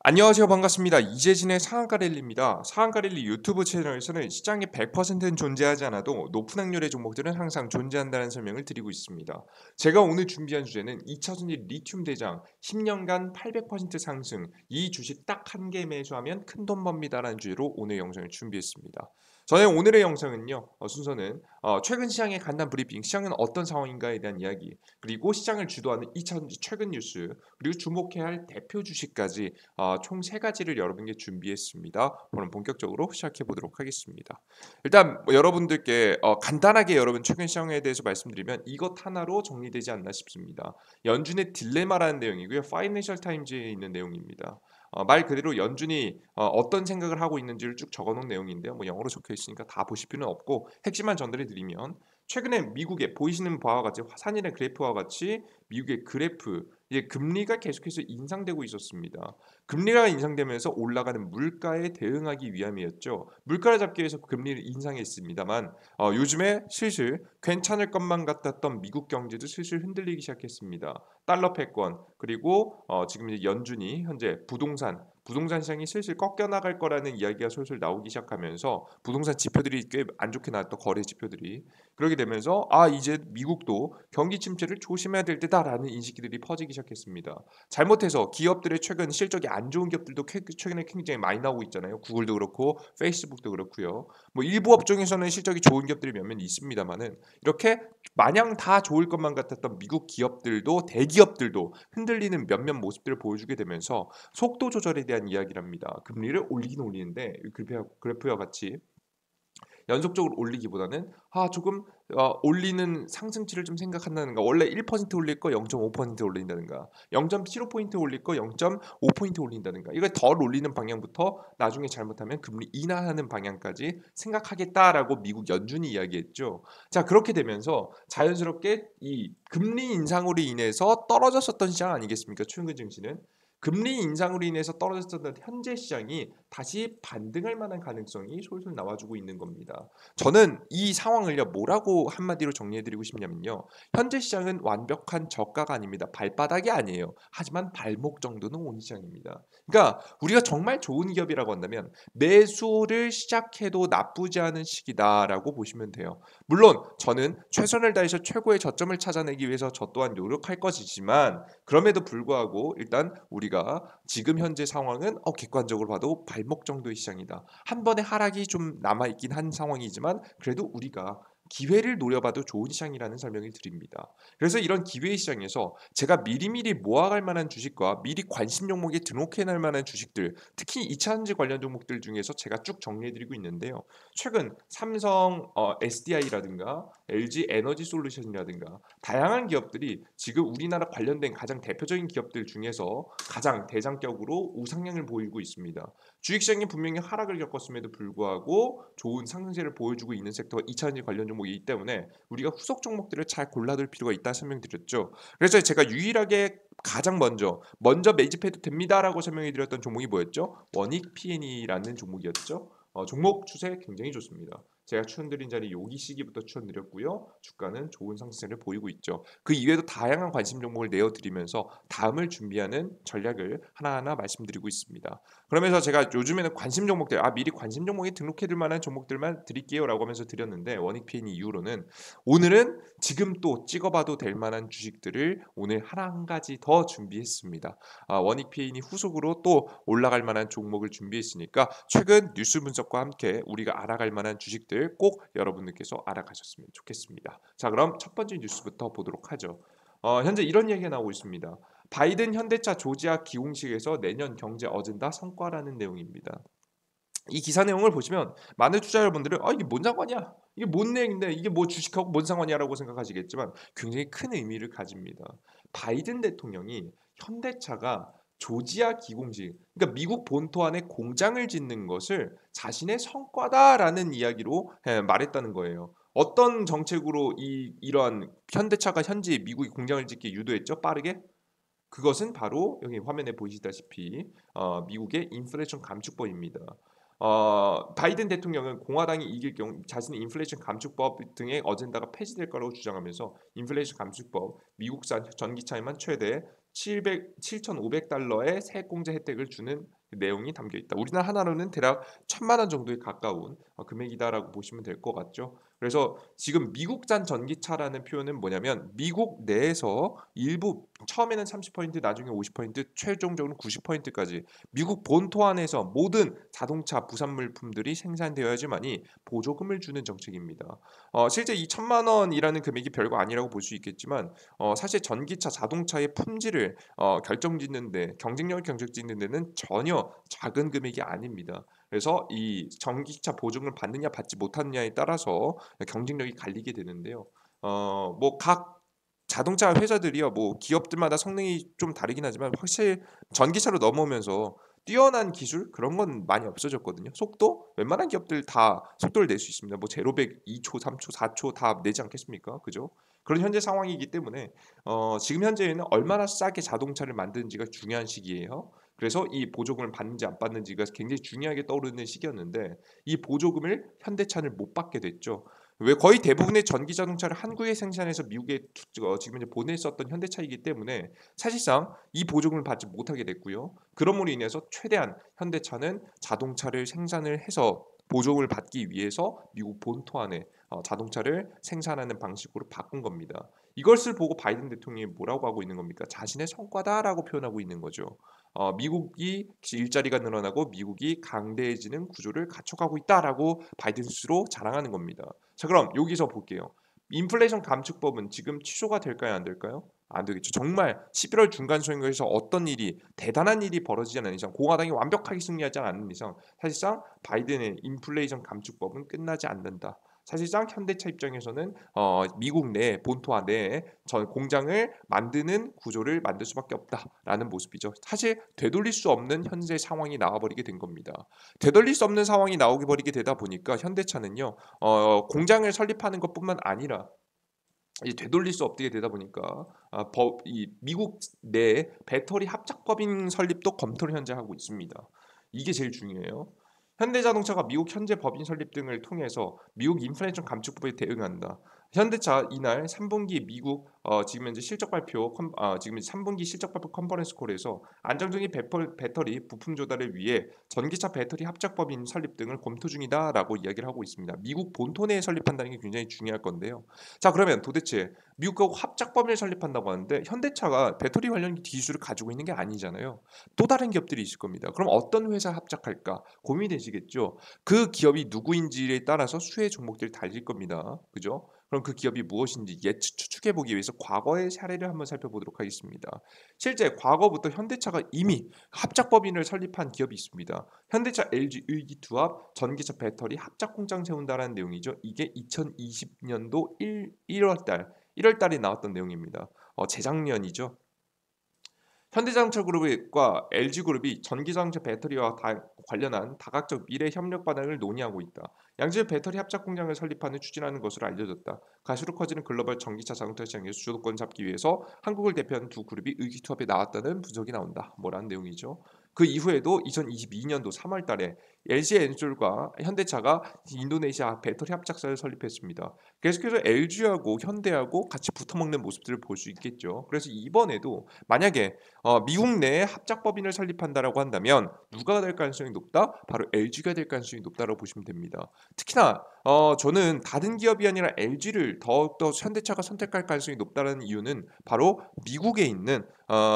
안녕하세요. 반갑습니다. 이재진의 상한가랠리입니다. 상한가랠리 유튜브 채널에서는 시장에 100%는 존재하지 않아도 높은 확률의 종목들은 항상 존재한다는 설명을 드리고 있습니다. 제가 오늘 준비한 주제는 2차전지 리튬 대장 10년간 800% 상승, 이 주식 딱 한 개 매수하면 큰돈 법니다라는 주제로 오늘 영상을 준비했습니다. 저는 오늘의 영상은요, 순서는 최근 시장의 간단 브리핑, 시장은 어떤 상황인가에 대한 이야기, 그리고 시장을 주도하는 2차전지 최근 뉴스, 그리고 주목해야 할 대표 주식까지 총 세 가지를 여러분께 준비했습니다. 오늘 본격적으로 시작해 보도록 하겠습니다. 일단 여러분들께 간단하게 여러분 최근 시장에 대해서 말씀드리면 이것 하나로 정리되지 않나 싶습니다. 연준의 딜레마라는 내용이고요. 파이낸셜 타임즈에 있는 내용입니다. 말 그대로 연준이 어떤 생각을 하고 있는지를 쭉 적어놓은 내용인데요. 뭐 영어로 적혀 있으니까 다 보실 필요는 없고 핵심만 전달해 드리면 최근에 미국에 보이시는 바와 같이 화산이의 그래프와 같이 미국의 그래프 이제 금리가 계속해서 인상되고 있었습니다. 금리가 인상되면서 올라가는 물가에 대응하기 위함이었죠. 물가를 잡기 위해서 금리를 인상했습니다만 요즘에 슬슬 괜찮을 것만 같았던 미국 경제도 슬슬 흔들리기 시작했습니다. 달러 패권 그리고 지금 이제 연준이 현재 부동산 시장이 슬슬 꺾여 나갈 거라는 이야기가 솔솔 나오기 시작하면서 부동산 지표들이 꽤 안 좋게 나왔던 거래 지표들이 그렇게 되면서 이제 미국도 경기 침체를 조심해야 될 때다라는 인식들이 퍼지기 시작했습니다. 잘못해서 기업들의 최근 실적이 안 좋은 기업들도 최근에 굉장히 많이 나오고 있잖아요. 구글도 그렇고 페이스북도 그렇고요. 뭐 일부 업종에서는 실적이 좋은 기업들이 몇몇 있습니다만은 이렇게 마냥 다 좋을 것만 같았던 미국 기업들도 대기업들도 흔들리는 몇몇 모습들을 보여주게 되면서 속도 조절에 대한 이야기랍니다. 금리를 올리긴 올리는데 그래프와 같이 연속적으로 올리기보다는 조금 올리는 상승치를 좀 생각한다든가 원래 1% 올릴 거 0.5% 올린다든가 0.75포인트 올릴 거 0.5포인트 올린다든가 이걸 덜 올리는 방향부터 나중에 잘못하면 금리 인하하는 방향까지 생각하겠다라고 미국 연준이 이야기했죠. 자 그렇게 되면서 자연스럽게 이 금리 인상으로 인해서 떨어졌었던 시장 아니겠습니까? 최근 증시는 금리 인상으로 인해서 떨어졌던 현재 시장이 다시 반등할 만한 가능성이 솔솔 나와주고 있는 겁니다. 저는 이 상황을요 뭐라고 한마디로 정리해드리고 싶냐면요. 현재 시장은 완벽한 저가가 아닙니다. 발바닥이 아니에요. 하지만 발목 정도는 온 시장입니다. 그러니까 우리가 정말 좋은 기업이라고 한다면 매수를 시작해도 나쁘지 않은 시기다라고 보시면 돼요. 물론 저는 최선을 다해서 최고의 저점을 찾아내기 위해서 저 또한 노력할 것이지만 그럼에도 불구하고 일단 우리가 지금 현재 상황은 객관적으로 봐도 발목 정도의 시장이다. 한 번의 하락이 좀 남아 있긴 한 상황이지만 그래도 우리가 기회를 노려봐도 좋은 시장이라는 설명을 드립니다. 그래서 이런 기회의 시장에서 제가 미리미리 모아갈 만한 주식과 미리 관심 종목에 등록해놓을 만한 주식들, 특히 2차전지 관련 종목들 중에서 제가 쭉 정리해드리고 있는데요. 최근 삼성 SDI라든가 LG 에너지 솔루션이라든가 다양한 기업들이 지금 우리나라 관련된 가장 대표적인 기업들 중에서 가장 대장격으로 우상향을 보이고 있습니다. 주식시장이 분명히 하락을 겪었음에도 불구하고 좋은 상승세를 보여주고 있는 섹터가 2차전지 관련 종목이기 때문에 우리가 후속 종목들을 잘 골라둘 필요가 있다 설명드렸죠. 그래서 제가 유일하게 가장 먼저 매집해도 됩니다라고 설명해 드렸던 종목이 뭐였죠? 원익 P&E라는 종목이었죠. 종목 추세 굉장히 좋습니다. 제가 추천드린 자리 여기 시기부터 추천드렸고요. 주가는 좋은 상승세를 보이고 있죠. 그 이외에도 다양한 관심 종목을 내어드리면서 다음을 준비하는 전략을 하나하나 말씀드리고 있습니다. 그러면서 제가 요즘에는 관심 종목들 미리 관심 종목에 등록해둘 만한 종목들만 드릴게요라고 하면서 드렸는데 원익 PN 이후로는 오늘은 지금 또 찍어봐도 될 만한 주식들을 오늘 하나 한 가지 더 준비했습니다. 원익 PN이 후속으로 또 올라갈 만한 종목을 준비했으니까 최근 뉴스 분석과 함께 우리가 알아갈 만한 주식들 꼭 여러분들께서 알아가셨으면 좋겠습니다. 자 그럼 첫 번째 뉴스부터 보도록 하죠. 현재 이런 얘기가 나오고 있습니다. 바이든 현대차 조지아 기공식에서 내년 경제 어젠다 성과라는 내용입니다. 이 기사 내용을 보시면 많은 투자 여러분들은 이게 뭔 상관이야? 이게 뭔 내용인데 이게 뭐 주식하고 뭔 상관이야라고 생각하시겠지만 굉장히 큰 의미를 가집니다. 바이든 대통령이 현대차가 조지아 기공식, 그러니까 미국 본토 안에 공장을 짓는 것을 자신의 성과다라는 이야기로 말했다는 거예요. 어떤 정책으로 이러한 현대차가 현지 미국이 공장을 짓기 유도했죠? 빠르게? 그것은 바로 여기 화면에 보시다시피 미국의 인플레이션 감축법입니다. 바이든 대통령은 공화당이 이길 경우 자신의 인플레이션 감축법 등의 어젠다가 폐지될 거라고 주장하면서 인플레이션 감축법, 미국산 전기차에만 최대 $7,500의 세액공제 혜택을 주는 내용이 담겨 있다. 우리나라 하나로는 대략 1,000만 원 정도에 가까운 금액이다라고 보시면 될 것 같죠. 그래서 지금 미국산 전기차라는 표현은 뭐냐면 미국 내에서 일부 처음에는 30% 나중에 50% 최종적으로 90%까지 미국 본토 안에서 모든 자동차 부산물품들이 생산되어야지만이 보조금을 주는 정책입니다. 실제 이 1,000만 원이라는 금액이 별거 아니라고 볼 수 있겠지만 사실 전기차 자동차의 품질을 결정짓는데 경쟁력을 경쟁짓는 데는 전혀 작은 금액이 아닙니다. 그래서 이 전기차 보증을 받느냐 받지 못하느냐에 따라서 경쟁력이 갈리게 되는데요. 뭐 각 자동차 회사들이요, 뭐 기업들마다 성능이 좀 다르긴 하지만 확실히 전기차로 넘어오면서 뛰어난 기술 그런 건 많이 없어졌거든요. 속도 웬만한 기업들 다 속도를 낼 수 있습니다. 뭐 제로 100 2초, 3초, 4초 다 내지 않겠습니까? 그죠? 그런 현재 상황이기 때문에 지금 현재에는 얼마나 싸게 자동차를 만드는지가 중요한 시기예요. 그래서 이 보조금을 받는지 안 받는지가 굉장히 중요하게 떠오르는 시기였는데 이 보조금을 현대차는 못 받게 됐죠. 왜 거의 대부분의 전기 자동차를 한국에 생산해서 미국에 지금 이제 보냈었던 현대차이기 때문에 사실상 이 보조금을 받지 못하게 됐고요. 그럼으로 인해서 최대한 현대차는 자동차를 생산을 해서 보조금을 받기 위해서 미국 본토 안에 자동차를 생산하는 방식으로 바꾼 겁니다. 이것을 보고 바이든 대통령이 뭐라고 하고 있는 겁니까? 자신의 성과다라고 표현하고 있는 거죠. 미국이 일자리가 늘어나고 미국이 강대해지는 구조를 갖춰가고 있다라고 바이든 스스로 자랑하는 겁니다. 자, 그럼 여기서 볼게요. 인플레이션 감축법은 지금 취소가 될까요, 안 될까요? 안 되겠죠. 정말 11월 중간 선거에서 어떤 일이 대단한 일이 벌어지지 않는 이상, 공화당이 완벽하게 승리하지 않는 이상 사실상 바이든의 인플레이션 감축법은 끝나지 않는다. 사실상 현대차 입장에서는 미국 내 본토화 내에 전 공장을 만드는 구조를 만들 수밖에 없다라는 모습이죠. 사실 되돌릴 수 없는 현재 상황이 나와버리게 된 겁니다. 되돌릴 수 없는 상황이 나오게 버리게 되다 보니까 현대차는요, 공장을 설립하는 것뿐만 아니라 되돌릴 수 없게 되다 보니까 이 미국 내 배터리 합작법인 설립도 검토를 현재 하고 있습니다. 이게 제일 중요해요. 현대자동차가 미국 현재 법인 설립 등을 통해서 미국 인플레이션 감축법에 대응한다. 현대차 이날 3분기 미국 지금 현재 실적 발표 지금 3분기 실적 발표 컨퍼런스 콜에서 안정적인 배터리 부품 조달을 위해 전기차 배터리 합작법인 설립 등을 검토 중이다라고 이야기를 하고 있습니다. 미국 본토 내에 설립한다는 게 굉장히 중요할 건데요. 자, 그러면 도대체 미국하고 합작법인을 설립한다고 하는데 현대차가 배터리 관련 기술을 가지고 있는 게 아니잖아요. 또 다른 기업들이 있을 겁니다. 그럼 어떤 회사 합작할까 고민이 되시겠죠. 그 기업이 누구인지에 따라서 수혜 종목들이 달릴 겁니다. 그죠? 그럼 그 기업이 무엇인지 추측해 보기 위해서 과거의 사례를 한번 살펴보도록 하겠습니다. 실제 과거부터 현대차가 이미 합작법인을 설립한 기업이 있습니다. 현대차 LG 의기투합 전기차 배터리 합작 공장 세운다라는 내용이죠. 이게 2020년도 1월 달에 나왔던 내용입니다. 재작년이죠. 현대자동차그룹과 LG그룹이 전기자동차 배터리와 관련한 다각적 미래 협력 방안을 논의하고 있다. 양질 배터리 합작 공장을 설립하는 추진하는 것으로 알려졌다. 가시로 커지는 글로벌 전기차 자동차 시장에서 주도권 잡기 위해서 한국을 대표하는 두 그룹이 의기투합에 나왔다는 분석이 나온다. 뭐라는 내용이죠. 그 이후에도 2022년도 3월 달에 LG 엔솔과 현대차가 인도네시아 배터리 합작사를 설립했습니다. 계속해서 LG하고 현대하고 같이 붙어먹는 모습들을 볼 수 있겠죠. 그래서 이번에도 만약에 미국 내에 합작법인을 설립한다라고 한다면 누가 될 가능성이 높다? 바로 LG가 될 가능성이 높다라고 보시면 됩니다. 특히나 저는 다른 기업이 아니라 LG를 더욱더 현대차가 선택할 가능성이 높다는 이유는 바로 미국에 있는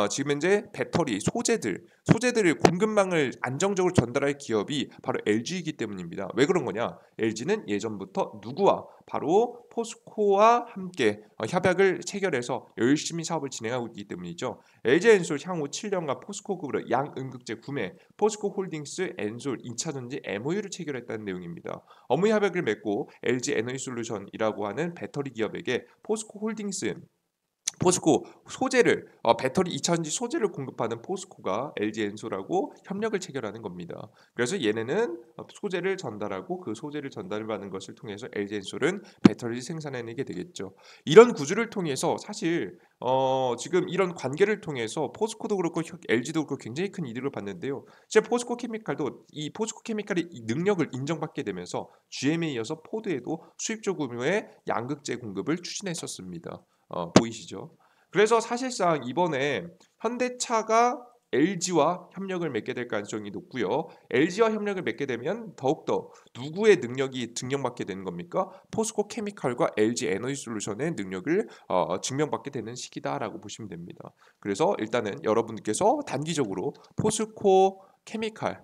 지금 현재 배터리 소재들을 공급망을 안정적으로 전달할 기업이 바로 LG이기 때문입니다. 왜 그런 거냐? LG는 예전부터 누구와 바로 포스코와 함께 협약을 체결해서 열심히 사업을 진행하고 있기 때문이죠. LG엔솔 향후 7년간 포스코급으로 양응급제 구매, 포스코 홀딩스 엔솔 2차 전지 MOU를 체결했다는 내용입니다. 업무 협약을 맺고 LG 에너지솔루션이라고 하는 배터리 기업에게 포스코 소재를 배터리 2차전지 소재를 공급하는 포스코가 LG 엔솔하고 협력을 체결하는 겁니다. 그래서 얘네는 소재를 전달하고 그 소재를 전달받는 것을 통해서 LG 엔솔은 배터리를 생산해내게 되겠죠. 이런 구조를 통해서 사실 지금 이런 관계를 통해서 포스코도 그렇고 LG도 그렇고 굉장히 큰 이득을 봤는데요. 이제 포스코 케미칼도 이 포스코 케미칼의 능력을 인정받게 되면서 GM에 이어서 포드에도 수입조 규모의 양극재 공급을 추진했었습니다. 보이시죠? 그래서 사실상 이번에 현대차가 LG와 협력을 맺게 될 가능성이 높고요. LG와 협력을 맺게 되면 더욱더 누구의 능력이 증명받게 되는 겁니까? 포스코 케미칼과 LG 에너지 솔루션의 능력을 증명받게 되는 시기다라고 보시면 됩니다. 그래서 일단은 여러분께서 단기적으로 포스코 케미칼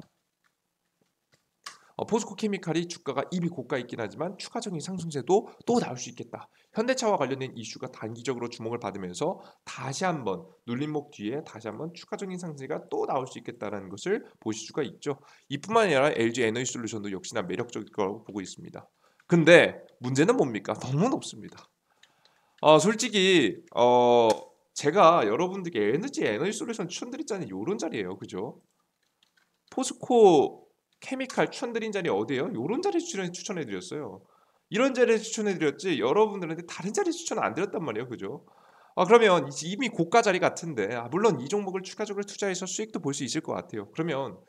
포스코 케미칼이 주가가 이미 고가에 있긴 하지만 추가적인 상승세도 또 나올 수 있겠다. 현대차와 관련된 이슈가 단기적으로 주목을 받으면서 다시 한번 눌림목 뒤에 다시 한번 추가적인 상승세가 또 나올 수 있겠다라는 것을 보실 수가 있죠. 이뿐만 아니라 LG 에너지 솔루션도 역시나 매력적일 거라고 보고 있습니다. 근데 문제는 뭡니까? 너무 높습니다. 솔직히 제가 여러분들께 에너지 솔루션 추천드렸잖아요. 요런 자리예요. 그죠? 포스코 케미칼 추천드린 자리 어디예요? 요런 자리 추천해 드렸어요. 이런 자리에 추천해 드렸지 여러분들한테 다른 자리 추천 안 드렸단 말이에요. 그죠? 그러면 이미 고가 자리 같은데 물론 이 종목을 추가적으로 투자해서 수익도 볼 수 있을 것 같아요. 그러면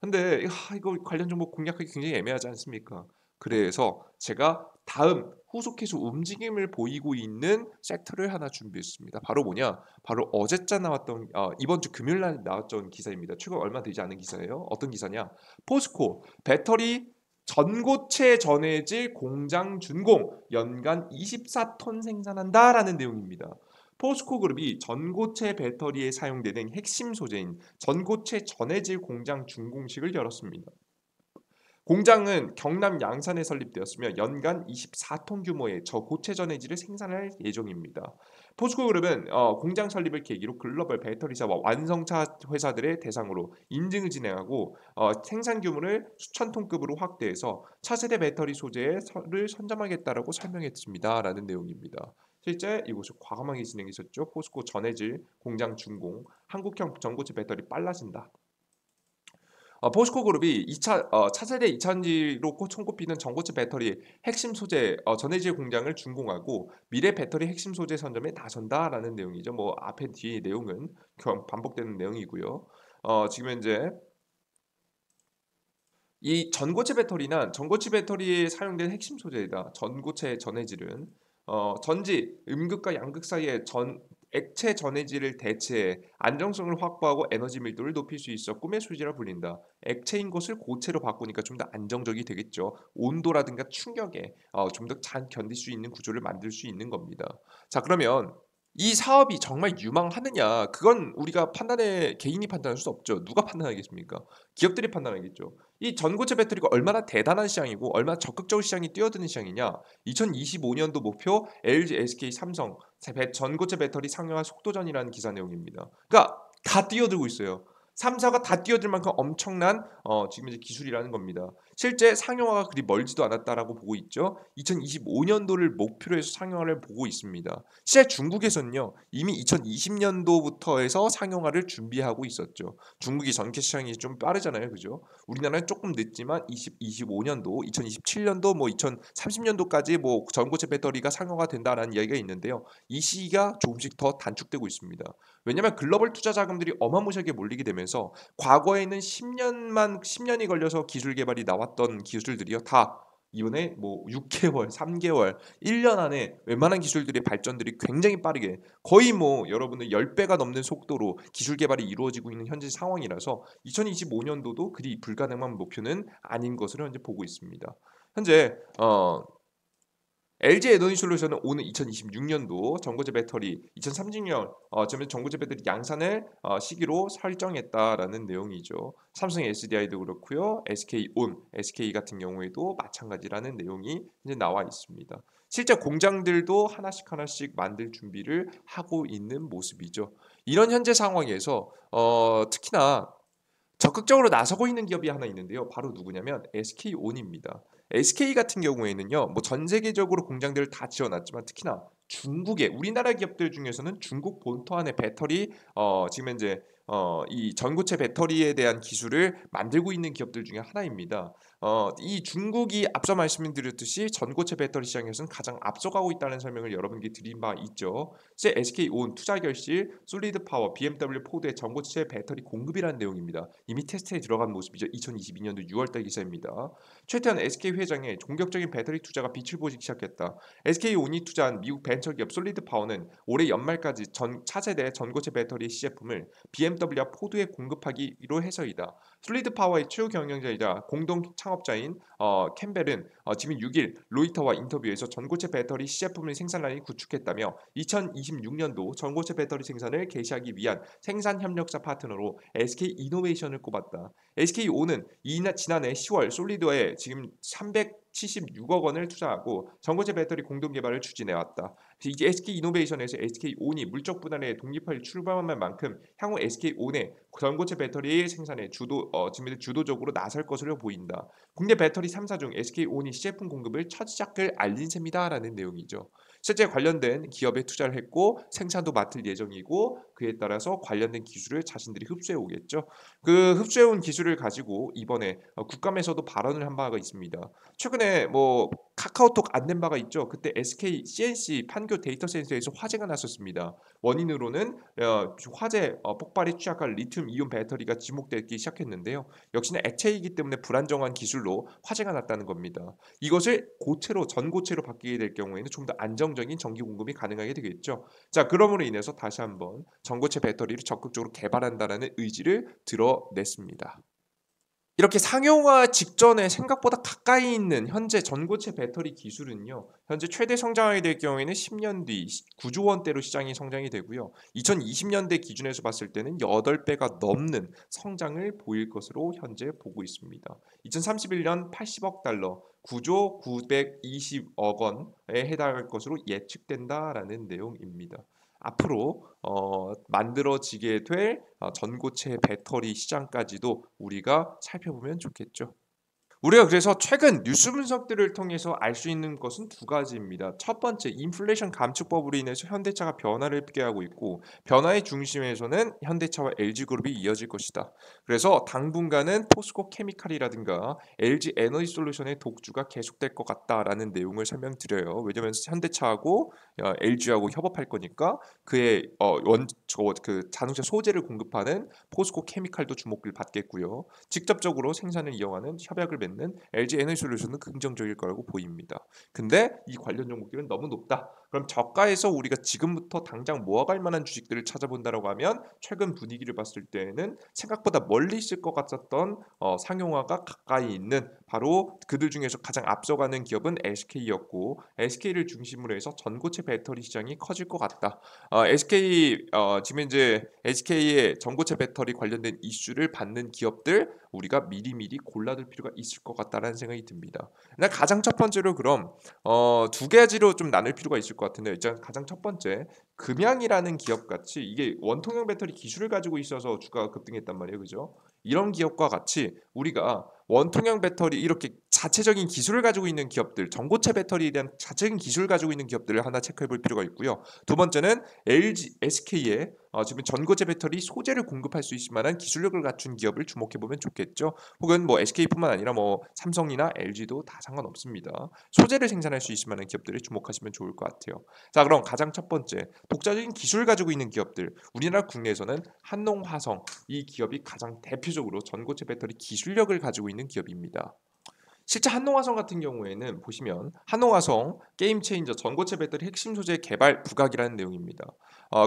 근데 이거 관련 종목 공략하기 굉장히 애매하지 않습니까? 그래서 제가 다음 후속해서 움직임을 보이고 있는 섹터를 하나 준비했습니다. 바로 뭐냐? 바로 어제자 나왔던 이번 주 금요일 날 나왔던 기사입니다. 최근 얼마 되지 않은 기사예요. 어떤 기사냐? 포스코 배터리 전고체 전해질 공장 준공 연간 24톤 생산한다라는 내용입니다. 포스코 그룹이 전고체 배터리에 사용되는 핵심 소재인 전고체 전해질 공장 준공식을 열었습니다. 공장은 경남 양산에 설립되었으며 연간 24톤 규모의 저고체 전해질을 생산할 예정입니다. 포스코그룹은 공장 설립을 계기로 글로벌 배터리사와 완성차 회사들의 대상으로 인증을 진행하고 생산 규모를 수천 톤급으로 확대해서 차세대 배터리 소재를 선점하겠다라고 설명했습니다라는 내용입니다. 실제 이곳을 과감하게 진행했었죠. 포스코 전해질 공장 준공, 한국형 전고체 배터리 빨라진다. 포스코 그룹이 차세대 2차전지로 손꼽히는 전고체 배터리 핵심 소재 전해질 공장을 준공하고 미래 배터리 핵심 소재 선점에 나선다라는 내용이죠. 뭐 앞에 뒤에 내용은 반복되는 내용이고요. 지금 현재 이 전고체 배터리는 전고체 배터리에 사용된 핵심 소재이다. 전고체 전해질은 전지, 음극과 양극 사이의 액체 전해질을 대체해 안정성을 확보하고 에너지 밀도를 높일 수 있어 꿈의 소재라 불린다. 액체인 것을 고체로 바꾸니까 좀 더 안정적이 되겠죠. 온도라든가 충격에 좀 더 잘 견딜 수 있는 구조를 만들 수 있는 겁니다. 자, 그러면 이 사업이 정말 유망하느냐? 그건 우리가 개인이 판단할 수 없죠. 누가 판단하겠습니까? 기업들이 판단하겠죠. 이 전고체 배터리가 얼마나 대단한 시장이고 얼마나 적극적으로 시장이 뛰어드는 시장이냐? 2025년도 목표 LG, SK, 삼성 전고체 배터리 상용화 속도전이라는 기사 내용입니다. 그러니까 다 뛰어들고 있어요. 3사가 다 뛰어들 만큼 엄청난 지금 이제 기술이라는 겁니다. 실제 상용화가 그리 멀지도 않았다라고 보고 있죠. 2025년도를 목표로 해서 상용화를 보고 있습니다. 실제 중국에서는요 이미 2020년도부터 해서 상용화를 준비하고 있었죠. 중국이 전기 시장이 좀 빠르잖아요, 그죠? 우리나라는 조금 늦지만 2025년도, 2027년도, 뭐 2030년도까지 뭐 전고체 배터리가 상용화 된다라는 이야기가 있는데요. 이 시기가 조금씩 더 단축되고 있습니다. 왜냐하면 글로벌 투자 자금들이 어마무시하게 몰리게 되면서 과거에는 10년이 걸려서 기술 개발이 나왔던 기술들이요 다 이번에 뭐 6개월, 3개월, 1년 안에 웬만한 기술들의 발전들이 굉장히 빠르게 거의 뭐 여러분들 10배가 넘는 속도로 기술 개발이 이루어지고 있는 현재 상황이라서 2025년도도 그리 불가능한 목표는 아닌 것으로 현재 보고 있습니다. 현재 LG 에너지 솔루션은 오는 2026년도 전고체 배터리 2030년 전고체 배터리 양산을 시기로 설정했다라는 내용이죠. 삼성 SDI도 그렇고요. SK 같은 경우에도 마찬가지라는 내용이 이제 나와 있습니다. 실제 공장들도 하나씩 만들 준비를 하고 있는 모습이죠. 이런 현재 상황에서 특히나 적극적으로 나서고 있는 기업이 하나 있는데요. 바로 누구냐면 SK온입니다. SK 같은 경우에는요. 뭐 전 세계적으로 공장들을 다 지어놨지만 특히나 중국의 우리나라 기업들 중에서는 중국 본토 안에 배터리 지금 현재 이 전고체 배터리에 대한 기술을 만들고 있는 기업들 중에 하나입니다. 이 중국이 앞서 말씀드렸듯이 전고체 배터리 시장에서는 가장 앞서가고 있다는 설명을 여러분께 드린 바 있죠. SK온 투자 결실, 솔리드 파워, BMW 포드의 전고체 배터리 공급이라는 내용입니다. 이미 테스트에 들어간 모습이죠. 2022년도 6월달 기사입니다. 최태원 SK 회장의 공격적인 배터리 투자가 빛을 보기 시작했다. SK온이 투자한 미국 벤처기업 솔리드 파워는 올해 연말까지 차세대 전고체 배터리 시제품을 BMW와 포드에 공급하기로 해서이다. 솔리드 파워의 최후 경영자이자 공동 창업자인 캠벨은 지난 6일 로이터와 인터뷰에서 전고체 배터리 시제품의 생산라인을 구축했다며 2026년도 전고체 배터리 생산을 개시하기 위한 생산 협력사 파트너로 SK 이노베이션을 꼽았다. SK온은 지난해 10월 솔리드에 지금 376억 원을 투자하고 전고체 배터리 공동 개발을 추진해왔다. 이제 SK 이노베이션에서 SK온이 물적 분할에 독립할 출발한 만큼 향후 SK온의 전고체 배터리 생산에 지금 주도적으로 나설 것으로 보인다. 국내 배터리 3사 중 SK온이 시제품 공급을 첫 시작을 알린 셈이다라는 내용이죠. 실제 관련된 기업에 투자를 했고 생산도 맡을 예정이고 그에 따라서 관련된 기술을 자신들이 흡수해 오겠죠. 그 흡수해온 기술을 가지고 이번에 국감에서도 발언을 한 바가 있습니다. 최근에 카카오톡 안 된 바가 있죠. 그때 SK CNC 판교 데이터 센터에서 화재가 났었습니다. 원인으로는 화재 폭발에 취약한 리튬 이온 배터리가 지목되기 시작했는데요. 역시나 액체이기 때문에 불안정한 기술로 화재가 났다는 겁니다. 이것을 고체로 전고체로 바뀌게 될 경우에는 좀 더 안정적인 전기 공급이 가능하게 되겠죠. 자, 그러므로 인해서 다시 한번 전고체 배터리를 적극적으로 개발한다는 의지를 드러냈습니다. 이렇게 상용화 직전에 생각보다 가까이 있는 현재 전고체 배터리 기술은요. 현재 최대 성장하게 될 경우에는 10년 뒤 9조 원대로 시장이 성장이 되고요. 2020년대 기준에서 봤을 때는 8배가 넘는 성장을 보일 것으로 현재 보고 있습니다. 2031년 80억 달러, 9조 920억 원에 해당할 것으로 예측된다라는 내용입니다. 앞으로 만들어지게 될 전고체 배터리 시장까지도 우리가 살펴보면 좋겠죠. 우리가 그래서 최근 뉴스 분석들을 통해서 알 수 있는 것은 두 가지입니다. 첫 번째, 인플레이션 감축법으로 인해서 현대차가 변화를 피하고 있고 변화의 중심에서는 현대차와 LG그룹이 이어질 것이다. 그래서 당분간은 포스코 케미칼이라든가 LG 에너지 솔루션의 독주가 계속될 것 같다라는 내용을 설명드려요. 왜냐하면 현대차하고 LG하고 협업할 거니까 그의 그 자동차 소재를 공급하는 포스코 케미칼도 주목을 받겠고요. 직접적으로 생산을 이용하는 협약을 맺는 LG 에너지 솔루션은 긍정적일 거라고 보입니다. 근데 이 관련 종목들은 너무 높다. 그럼 저가에서 우리가 지금부터 당장 모아갈 만한 주식들을 찾아본다라고 하면 최근 분위기를 봤을 때는 생각보다 멀리 있을 것 같았던 상용화가 가까이 있는 바로 그들 중에서 가장 앞서가는 기업은 SK였고 SK를 중심으로 해서 전고체 배터리 시장이 커질 것 같다. 지금 이제 SK의 전고체 배터리 관련된 이슈를 받는 기업들 우리가 미리미리 골라둘 필요가 있을 것 같다라는 생각이 듭니다. 가장 첫 번째로 그럼 두 가지로 좀 나눌 필요가 있을 것 같은데 일단 가장 첫 번째 금양이라는 기업 같이 이게 원통형 배터리 기술을 가지고 있어서 주가가 급등했단 말이에요, 그죠? 이런 기업과 같이 우리가 원통형 배터리 이렇게 자체적인 기술을 가지고 있는 기업들, 전고체 배터리에 대한 자체적인 기술을 가지고 있는 기업들을 하나 체크해 볼 필요가 있고요. 두 번째는 SK의 지금 전고체 배터리 소재를 공급할 수 있을 만한 기술력을 갖춘 기업을 주목해 보면 좋겠죠. 혹은 SK뿐만 아니라 삼성이나 LG도 다 상관없습니다. 소재를 생산할 수 있을 만한 기업들을 주목하시면 좋을 것 같아요. 자, 그럼 가장 첫 번째 독자적인 기술을 가지고 있는 기업들, 우리나라 국내에서는 한농화성 이 기업이 가장 대표적으로 전고체 배터리 기술력을 가지고 있는 기업입니다. 실제 한농화성 같은 경우에는 보시면 한농화성 게임 체인저 전고체 배터리 핵심 소재 개발 부각이라는 내용입니다.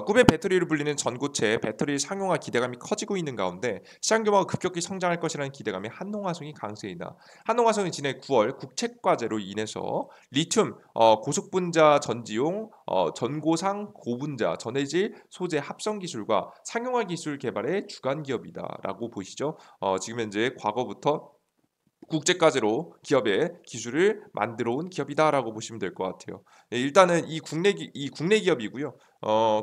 꿈의 배터리를 불리는 전고체 배터리 상용화 기대감이 커지고 있는 가운데 시장 규모가 급격히 성장할 것이라는 기대감에 한농화성이 강세이다. 한농화성은 지난 9월 국책과제로 인해서 리튬 고속분자 전지용 전고상 고분자 전해질 소재 합성 기술과 상용화 기술 개발의 주간 기업이다라고 보시죠. 지금 현재 과거부터 국제과제로 기업의 기술을 만들어 온 기업이다라고 보시면 될 것 같아요. 일단은 이 국내 기업이고요.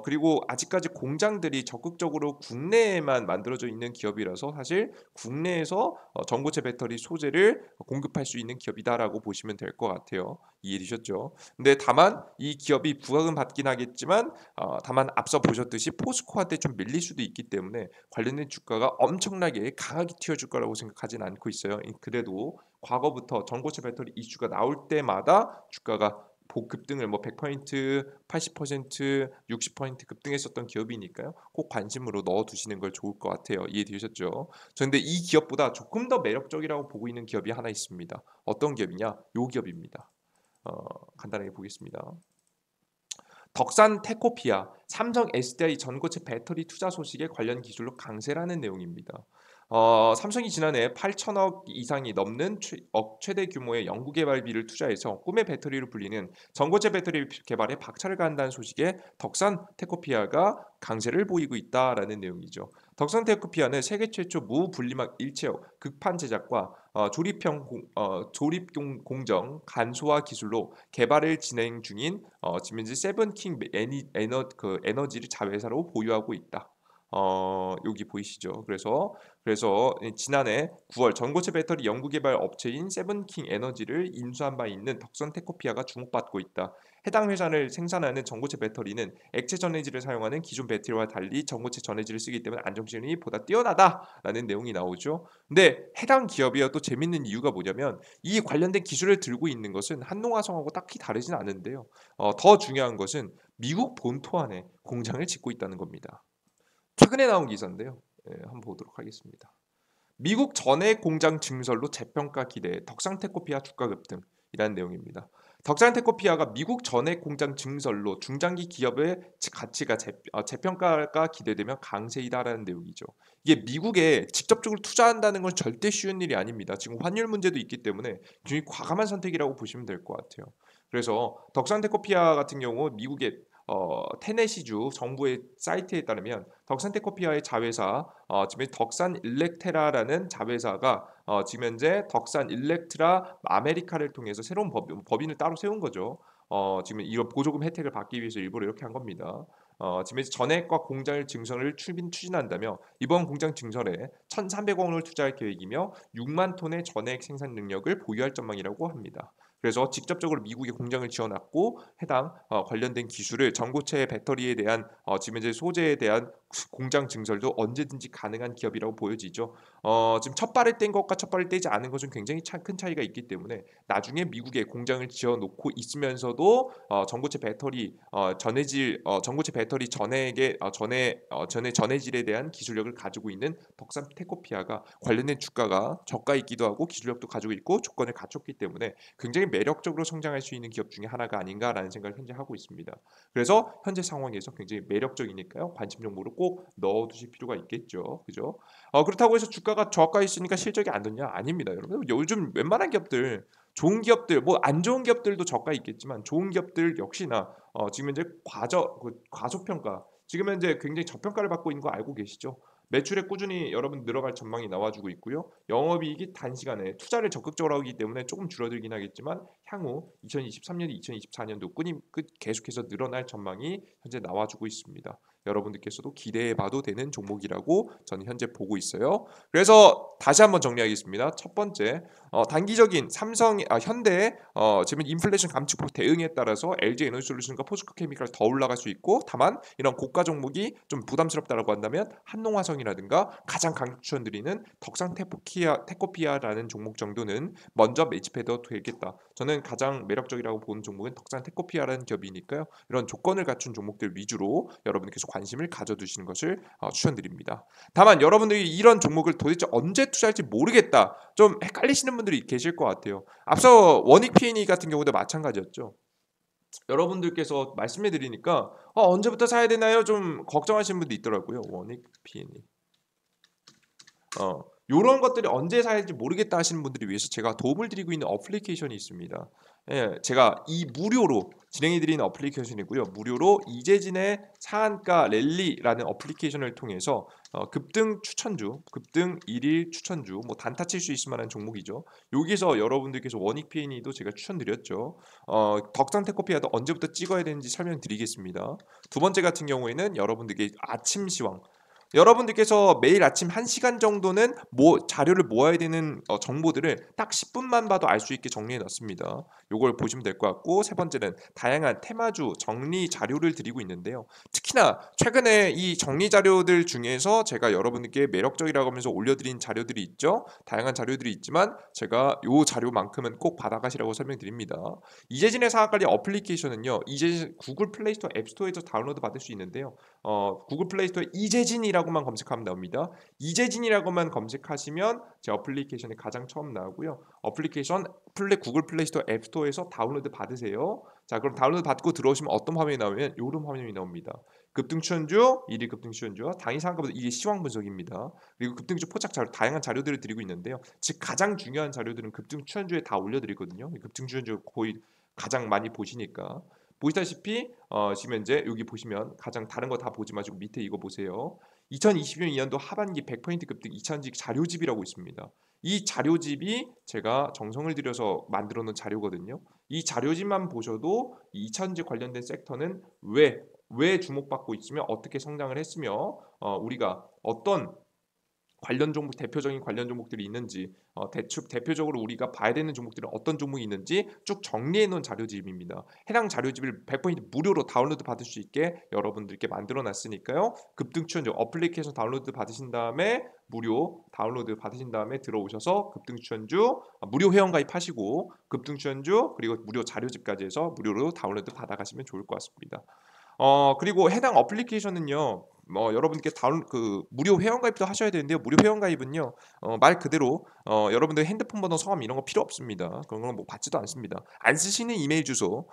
그리고 아직까지 공장들이 적극적으로 국내에만 만들어져 있는 기업이라서 사실 국내에서 전고체 배터리 소재를 공급할 수 있는 기업이다라고 보시면 될 것 같아요. 이해되셨죠? 근데 다만 이 기업이 부가금 받긴 하겠지만 다만 앞서 보셨듯이 포스코한테 좀 밀릴 수도 있기 때문에 관련된 주가가 엄청나게 강하게 튀어줄 거라고 생각하진 않고 있어요. 그래도 과거부터 전고체 배터리 이슈가 나올 때마다 주가가 급등을 뭐 100%, 80%, 60% 급등했었던 기업이니까요. 꼭 관심으로 넣어두시는 걸 좋을 것 같아요. 이해되셨죠? 그런데 이 기업보다 조금 더 매력적이라고 보고 있는 기업이 하나 있습니다. 어떤 기업이냐? 요 기업입니다. 간단하게 보겠습니다. 덕산 테코피아, 삼성 SDI 전고체 배터리 투자 소식에 관련 기술로 강세라는 내용입니다. 삼성이 지난해 8천억 이상이 넘는 최대 규모의 연구개발비를 투자해서 꿈의 배터리로 불리는 전고체 배터리 개발에 박차를 가한다는 소식에 덕산 테코피아가 강세를 보이고 있다라는 내용이죠. 덕산 테코피아는 세계 최초 무분리막 일체형 극판 제작과 조립 공정 간소화 기술로 개발을 진행 중인 지금 현재 세븐킹 에너지를 자회사로 보유하고 있다. 여기 보이시죠? 그래서 지난해 9월 전고체 배터리 연구개발 업체인 세븐킹 에너지를 인수한 바 있는 덕선 테코피아가 주목받고 있다. 해당 회사를 생산하는 전고체 배터리는 액체 전해질을 사용하는 기존 배터리와 달리 전고체 전해질을 쓰기 때문에 안정성이 보다 뛰어나다라는 내용이 나오죠. 근데 해당 기업이요 또 재밌는 이유가 뭐냐면 이 관련된 기술을 들고 있는 것은 한농화성하고 딱히 다르진 않은데요. 더 중요한 것은 미국 본토 안에 공장을 짓고 있다는 겁니다. 최근에 나온 기사인데요. 한번 보도록 하겠습니다. 미국 전해 공장 증설로 재평가 기대 덕산테코피아 주가 급등이라는 내용입니다. 덕산테코피아가 미국 전해 공장 증설로 중장기 기업의 가치가 재평가가 기대되면 강세이다라는 내용이죠. 이게 미국에 직접적으로 투자한다는 건 절대 쉬운 일이 아닙니다. 지금 환율 문제도 있기 때문에 굉장히 과감한 선택이라고 보시면 될 것 같아요. 그래서 덕산테코피아 같은 경우 미국의 테네시주 정부의 사이트에 따르면 덕산테코피아의 자회사 지금 덕산 일렉테라라는 자회사가 지금 현재 덕산 일렉트라 아메리카를 통해서 새로운 법인을 따로 세운 거죠. 지금 이런 보조금 혜택을 받기 위해서 일부러 이렇게 한 겁니다. 지금 전액과 공장을 증설을 추진한다며 이번 공장 증설에 1,300억 원을 투자할 계획이며 6만 톤의 전액 생산 능력을 보유할 전망이라고 합니다. 그래서 직접적으로 미국에 공장을 지어놨고 해당 관련된 기술을 전고체 배터리에 대한 지금 현재 소재에 대한 공장 증설도 언제든지 가능한 기업이라고 보여지죠. 지금 첫 발을 뗀 것과 첫 발을 떼지 않은 것은 굉장히 큰 차이가 있기 때문에 나중에 미국에 공장을 지어놓고 있으면서도 전고체 배터리 전고체 배터리 전해질에 대한 기술력을 가지고 있는 덕산 테코피아가 관련된 주가가 저가 있기도 하고 기술력도 가지고 있고 조건을 갖췄기 때문에 굉장히 매력적으로 성장할 수 있는 기업 중에 하나가 아닌가라는 생각을 현재 하고 있습니다. 그래서 현재 상황에서 굉장히 매력적이니까요. 관심 정보를 꼭 넣어두실 필요가 있겠죠. 그죠? 그렇다고 해서 주가가 저가 있으니까 실적이 안 좋냐? 아닙니다. 여러분 요즘 웬만한 기업들 좋은 기업들 뭐 안 좋은 기업들도 저가 있겠지만 좋은 기업들 역시나 지금 현재 과소평가 지금 현재 굉장히 저평가를 받고 있는 거 알고 계시죠? 매출에 꾸준히 여러분 늘어갈 전망이 나와주고 있고요. 영업이익이 단시간에 투자를 적극적으로 하기 때문에 조금 줄어들긴 하겠지만 향후 2023년, 2024년도 계속해서 늘어날 전망이 현재 나와주고 있습니다. 여러분들께서도 기대해봐도 되는 종목이라고 저는 현재 보고 있어요. 그래서 다시 한번 정리하겠습니다. 첫 번째, 단기적인 현대 지금 인플레이션 감축법 대응에 따라서 LG 에너지솔루션과 포스코케미칼 더 올라갈 수 있고 다만 이런 고가 종목이 좀 부담스럽다라고 한다면 한농화성이라든가 가장 강력 추천드리는 덕산 테코피아라는 종목 정도는 먼저 매집해도 되겠다. 저는 가장 매력적이라고 보는 종목은 덕산 테코피아라는 기업이니까요. 이런 조건을 갖춘 종목들 위주로 여러분께서 관심을 가져두시는 것을 추천드립니다. 다만 여러분들이 이런 종목을 도대체 언제 투자할지 모르겠다. 좀 헷갈리시는 분들이 계실 것 같아요. 앞서 원익 P&E 같은 경우도 마찬가지였죠. 여러분들께서 말씀해 드리니까 언제부터 사야 되나요? 좀 걱정하시는 분도 있더라고요. 원익 P&E. 요런 것들이 언제 사야 할지 모르겠다 하시는 분들을 위해서 제가 도움을 드리고 있는 어플리케이션이 있습니다. 예. 제가 이 무료로 진행해 드리는 어플리케이션이고요. 무료로 이재진의 상한가 랠리라는 어플리케이션을 통해서 급등 추천주, 급등 1일 추천주, 뭐 단타 칠 수 있을 만한 종목이죠. 여기서 여러분들께서 원익 P&E도 제가 추천드렸죠. 덕산테크피아도 언제부터 찍어야 되는지 설명드리겠습니다. 두 번째 같은 경우에는 여러분들께 아침 시황. 여러분들께서 매일 아침 1시간 정도는 자료를 모아야 되는 정보들을 딱 10분만 봐도 알 수 있게 정리해 놨습니다. 요걸 보시면 될 것 같고, 세 번째는 다양한 테마주 정리 자료를 드리고 있는데요. 특히나 최근에 이 정리 자료들 중에서 제가 여러분들께 매력적이라고 하면서 올려드린 자료들이 있죠. 다양한 자료들이 있지만 제가 요 자료만큼은 꼭 받아가시라고 설명드립니다. 이재진의 상한관리 어플리케이션은요, 이재진 구글 플레이스토어 앱스토어에서 다운로드 받을 수 있는데요. 구글 플레이스토어에 이재진이라고만 검색하면 나옵니다. 이재진이라고만 검색하시면 제 어플리케이션이 가장 처음 나오고요. 어플리케이션 구글 플레이스토어 앱스토어에서 다운로드 받으세요. 자, 그럼 다운로드 받고 들어오시면 어떤 화면이 나오면 이런 화면이 나옵니다. 급등 추천주, 1일 급등 추천주, 당일 상한가보다 이게 시황 분석입니다. 그리고 급등주 포착 자료, 다양한 자료들을 드리고 있는데요. 즉 가장 중요한 자료들은 급등 추천주에 다 올려드리거든요. 급등 추천주 거의 가장 많이 보시니까. 보시다시피 지금 현재 여기 보시면 가장 다른 거 다 보지 마시고 밑에 이거 보세요. 2022년도 하반기 100% 급등 2차전지 자료집이라고 있습니다. 이 자료집이 제가 정성을 들여서 만들어 놓은 자료거든요. 이 자료집만 보셔도 이 2차전지 관련된 섹터는 왜 주목받고 있으며 어떻게 성장을 했으며 우리가 어떤 관련 종목 대표적인 관련 종목들이 있는지 대표적으로 우리가 봐야 되는 종목들은 어떤 종목이 있는지 쭉 정리해 놓은 자료집입니다. 해당 자료집을 100% 무료로 다운로드 받을 수 있게 여러분들께 만들어 놨으니까요. 급등 추천주 어플리케이션 다운로드 받으신 다음에 무료 다운로드 받으신 다음에 들어오셔서 급등 추천주 무료 회원 가입하시고 급등 추천주 그리고 무료 자료집까지 해서 무료로 다운로드 받아가시면 좋을 것 같습니다. 그리고 해당 어플리케이션은요. 여러분께 무료 회원 가입도 하셔야 되는데요. 무료 회원 가입은요. 말 그대로 여러분들 핸드폰 번호, 성함 이런 거 필요 없습니다. 그런 건 뭐 받지도 않습니다. 안 쓰시는 이메일 주소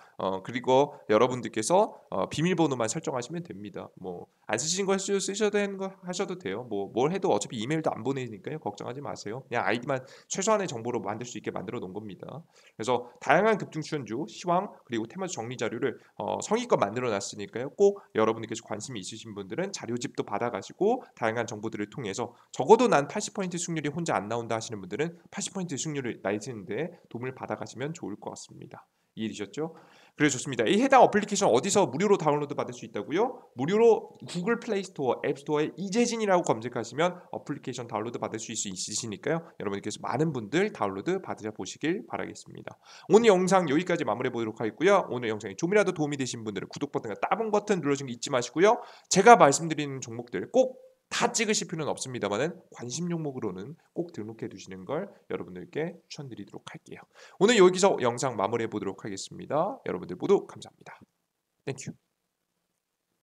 그리고 여러분들께서 비밀번호만 설정하시면 됩니다. 뭐 안 쓰시는 거 쓰셔도 되는 거 하셔도 돼요. 뭐 뭘 해도 어차피 이메일도 안 보내니까요. 걱정하지 마세요. 그냥 아이디만 최소한의 정보로 만들 수 있게 만들어 놓은 겁니다. 그래서 다양한 급등 추천주, 시황 그리고 테마주 정리 자료를 성의껏 만들어 놨으니까요. 꼭 여러분들께서 관심이 있으신 분들은 자료집도 받아가시고 다양한 정보들을 통해서 적어도 난 80% 승률이 혼자 안 나온다 하시는 분들은 80% 승률을 내시는데 도움을 받아가시면 좋을 것 같습니다. 이해되셨죠? 그래 좋습니다. 이 해당 어플리케이션 어디서 무료로 다운로드 받을 수 있다고요? 무료로 구글 플레이스토어 앱스토어에 이재진이라고 검색하시면 어플리케이션 다운로드 받을 수 있으시니까요. 여러분께서 많은 분들 다운로드 받으셔 보시길 바라겠습니다. 오늘 영상 여기까지 마무리해 보도록 하겠고요. 오늘 영상이 좀이라도 도움이 되신 분들은 구독 버튼과 따봉 버튼 눌러주는 거 잊지 마시고요. 제가 말씀드리는 종목들 꼭 다 찍으실 필요는 없습니다만은 관심 종목으로는 꼭 등록해 두시는 걸 여러분들께 추천드리도록 할게요. 오늘 여기서 영상 마무리해 보도록 하겠습니다. 여러분들 모두 감사합니다. 땡큐.